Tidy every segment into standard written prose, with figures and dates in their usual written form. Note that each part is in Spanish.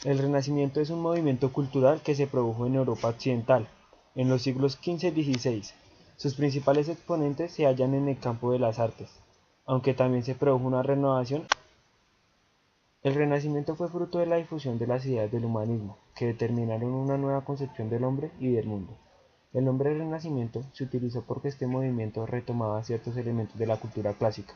El Renacimiento es un movimiento cultural que se produjo en Europa occidental, en los siglos XV y XVI. Sus principales exponentes se hallan en el campo de las artes, aunque también se produjo una renovación. El Renacimiento fue fruto de la difusión de las ideas del humanismo, que determinaron una nueva concepción del hombre y del mundo. El nombre Renacimiento se utilizó porque este movimiento retomaba ciertos elementos de la cultura clásica.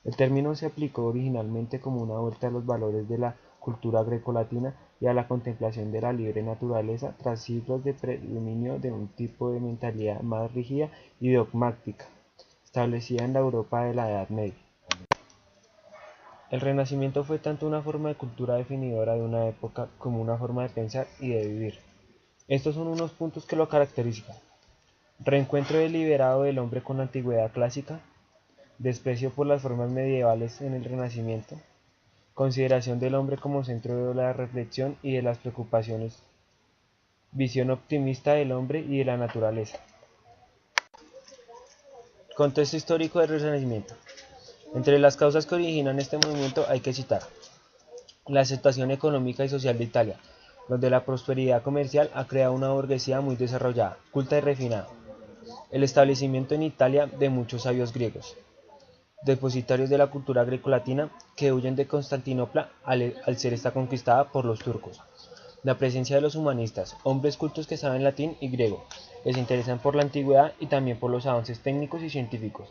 El término se aplicó originalmente como una vuelta a los valores de la cultura grecolatina y a la contemplación de la libre naturaleza tras siglos de predominio de un tipo de mentalidad más rígida y dogmática, establecida en la Europa de la Edad Media. El Renacimiento fue tanto una forma de cultura definidora de una época como una forma de pensar y de vivir. Estos son unos puntos que lo caracterizan: reencuentro deliberado del hombre con la antigüedad clásica, desprecio por las formas medievales en el Renacimiento, consideración del hombre como centro de la reflexión y de las preocupaciones, visión optimista del hombre y de la naturaleza. Contexto histórico del Renacimiento. Entre las causas que originan este movimiento hay que citar la situación económica y social de Italia, donde la prosperidad comercial ha creado una burguesía muy desarrollada, culta y refinada. El establecimiento en Italia de muchos sabios griegos, depositarios de la cultura grecolatina que huyen de Constantinopla al ser esta conquistada por los turcos. La presencia de los humanistas, hombres cultos que saben latín y griego, que se interesan por la antigüedad y también por los avances técnicos y científicos.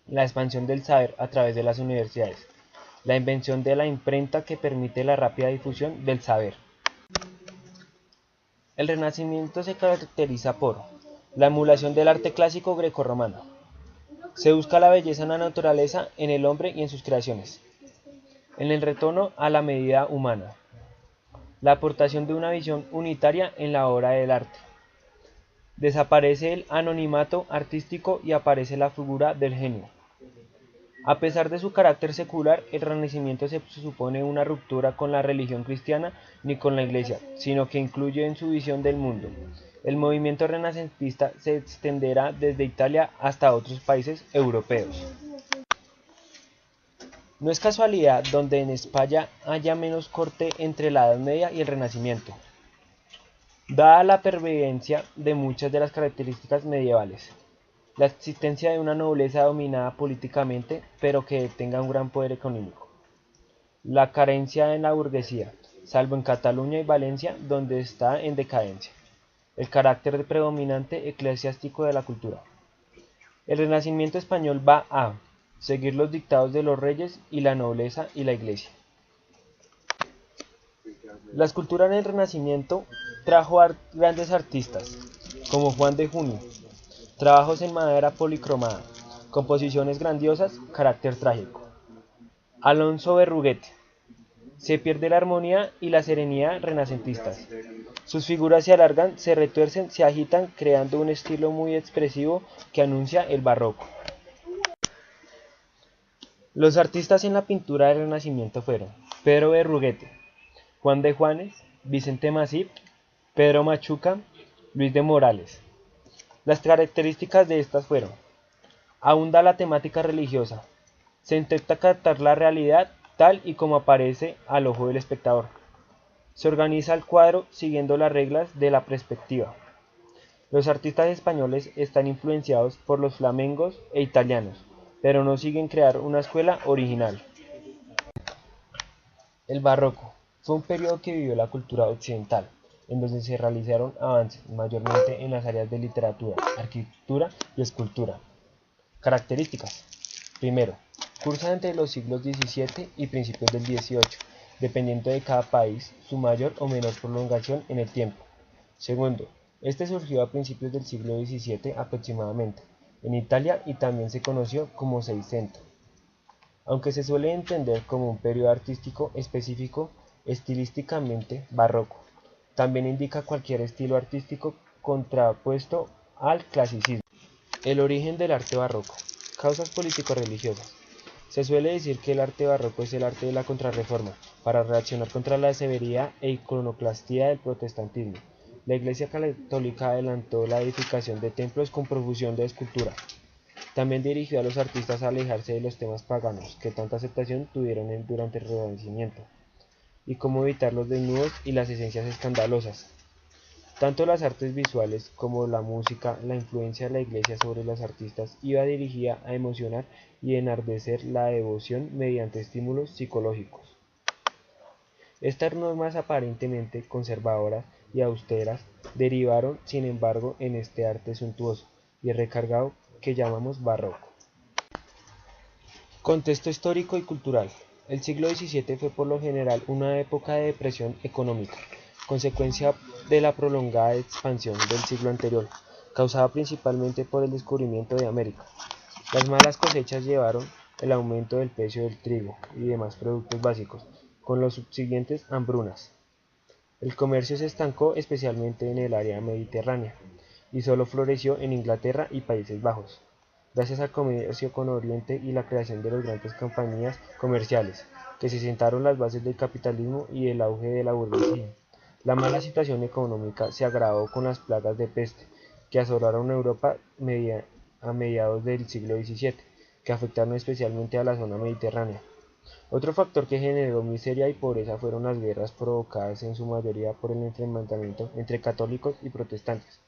La expansión del saber a través de las universidades. La invención de la imprenta que permite la rápida difusión del saber. El Renacimiento se caracteriza por la emulación del arte clásico grecorromano. Se busca la belleza en la naturaleza, en el hombre y en sus creaciones. En el retorno a la medida humana. La aportación de una visión unitaria en la obra del arte. Desaparece el anonimato artístico y aparece la figura del genio. A pesar de su carácter secular, el Renacimiento se supone una ruptura con la religión cristiana ni con la Iglesia, sino que incluye en su visión del mundo. El movimiento renacentista se extenderá desde Italia hasta otros países europeos. No es casualidad donde en España haya menos corte entre la Edad Media y el Renacimiento, dada la pervivencia de muchas de las características medievales. La existencia de una nobleza dominada políticamente, pero que tenga un gran poder económico. La carencia en la burguesía, salvo en Cataluña y Valencia, donde está en decadencia. El carácter predominante eclesiástico de la cultura. El Renacimiento español va a seguir los dictados de los reyes y la nobleza y la iglesia. La escultura en el Renacimiento trajo grandes artistas, como Juan de Junio, trabajos en madera policromada, composiciones grandiosas, carácter trágico. Alonso Berruguete. Se pierde la armonía y la serenidad renacentistas. Sus figuras se alargan, se retuercen, se agitan, creando un estilo muy expresivo que anuncia el barroco. Los artistas en la pintura del Renacimiento fueron Pedro Berruguete, Juan de Juanes, Vicente Masip, Pedro Machuca, Luis de Morales. Las características de estas fueron: abunda la temática religiosa, se intenta captar la realidad tal y como aparece al ojo del espectador. Se organiza el cuadro siguiendo las reglas de la perspectiva. Los artistas españoles están influenciados por los flamencos e italianos, pero no siguen crear una escuela original. El barroco fue un periodo que vivió la cultura occidental, en donde se realizaron avances mayormente en las áreas de literatura, arquitectura y escultura. Características. Primero, cursa entre los siglos XVII y principios del XVIII, dependiendo de cada país su mayor o menor prolongación en el tiempo. Segundo, este surgió a principios del siglo XVII aproximadamente, en Italia y también se conoció como Seicento. Aunque se suele entender como un periodo artístico específico, estilísticamente barroco, también indica cualquier estilo artístico contrapuesto al clasicismo. El origen del arte barroco. Causas político-religiosas. Se suele decir que el arte barroco es el arte de la Contrarreforma, para reaccionar contra la severidad e iconoclastía del protestantismo. La Iglesia Católica adelantó la edificación de templos con profusión de escultura. También dirigió a los artistas a alejarse de los temas paganos, que tanta aceptación tuvieron durante el Renacimiento. y cómo evitar los desnudos y las esencias escandalosas. Tanto las artes visuales como la música, la influencia de la Iglesia sobre los artistas iba dirigida a emocionar y enardecer la devoción mediante estímulos psicológicos. Estas normas aparentemente conservadoras y austeras derivaron, sin embargo, en este arte suntuoso y recargado que llamamos barroco. Contexto histórico y cultural. El siglo XVII fue por lo general una época de depresión económica, consecuencia de la prolongada expansión del siglo anterior, causada principalmente por el descubrimiento de América. Las malas cosechas llevaron el aumento del precio del trigo y demás productos básicos, con las subsiguientes hambrunas. El comercio se estancó especialmente en el área mediterránea, y solo floreció en Inglaterra y Países Bajos, gracias al comercio con Oriente y la creación de las grandes compañías comerciales, que se sentaron las bases del capitalismo y el auge de la burguesía. La mala situación económica se agravó con las plagas de peste, que asolaron Europa a mediados del siglo XVII, que afectaron especialmente a la zona mediterránea. Otro factor que generó miseria y pobreza fueron las guerras provocadas en su mayoría por el enfrentamiento entre católicos y protestantes,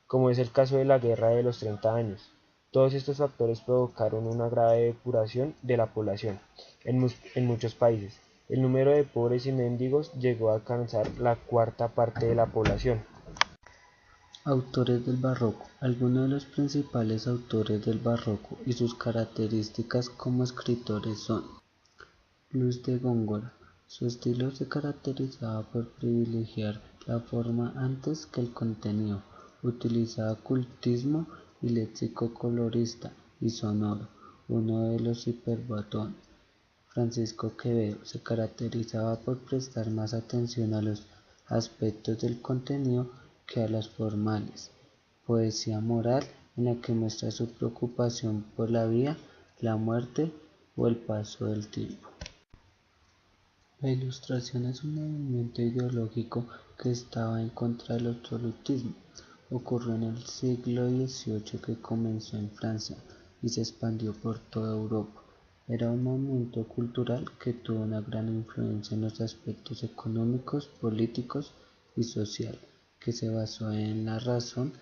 como es el caso de la Guerra de los 30 Años. Todos estos factores provocaron una grave depuración de la población en muchos países. El número de pobres y mendigos llegó a alcanzar la cuarta parte de la población. Autores del Barroco. Algunos de los principales autores del Barroco y sus características como escritores son: Luis de Góngora. Su estilo se caracterizaba por privilegiar la forma antes que el contenido. Utilizaba cultismo y léxico colorista y sonoro, uno de los hiperbotones. Francisco Quevedo se caracterizaba por prestar más atención a los aspectos del contenido que a los formales. Poesía moral, en la que muestra su preocupación por la vida, la muerte o el paso del tiempo. La Ilustración es un movimiento ideológico que estaba en contra del absolutismo. Ocurrió en el siglo XVIII, que comenzó en Francia y se expandió por toda Europa. Era un movimiento cultural que tuvo una gran influencia en los aspectos económicos, políticos y social, que se basó en la razón.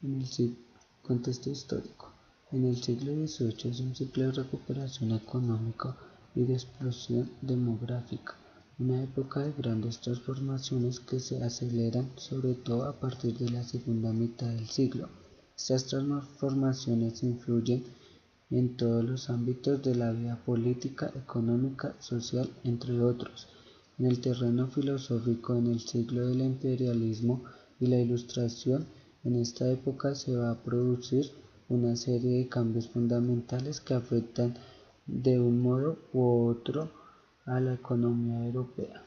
En el contexto histórico. En el siglo XVIII es un ciclo de recuperación económica y de explosión demográfica, una época de grandes transformaciones que se aceleran sobre todo a partir de la segunda mitad del siglo. Estas transformaciones influyen en todos los ámbitos de la vida política, económica, social, entre otros. En el terreno filosófico, en el siglo del imperialismo y la Ilustración, en esta época se va a producir una serie de cambios fundamentales que afectan de un modo u otro a la economía europea.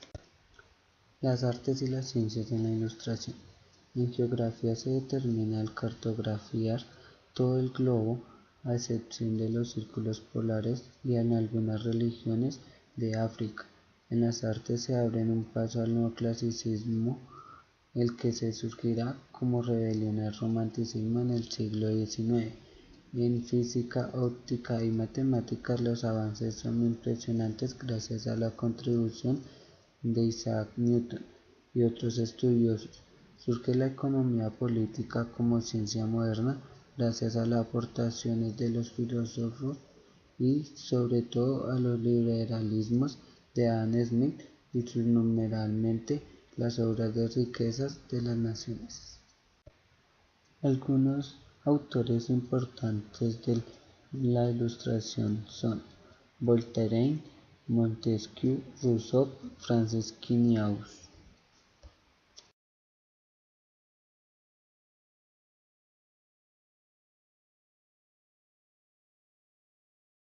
Las artes y las ciencias en la Ilustración. En geografía se determina el cartografiar todo el globo, a excepción de los círculos polares y en algunas religiones de África. En las artes se abre un paso al neoclasicismo, el que se surgirá como rebelión al romanticismo en el siglo XIX. En física, óptica y matemáticas los avances son impresionantes gracias a la contribución de Isaac Newton y otros estudiosos. Surge la economía política como ciencia moderna gracias a las aportaciones de los filósofos y sobre todo a los liberalismos de Adam Smith y sus numeralmente las obras de riquezas de las naciones. Algunos autores importantes de la Ilustración son Voltaire, Montesquieu, Rousseau, Francis Quinault.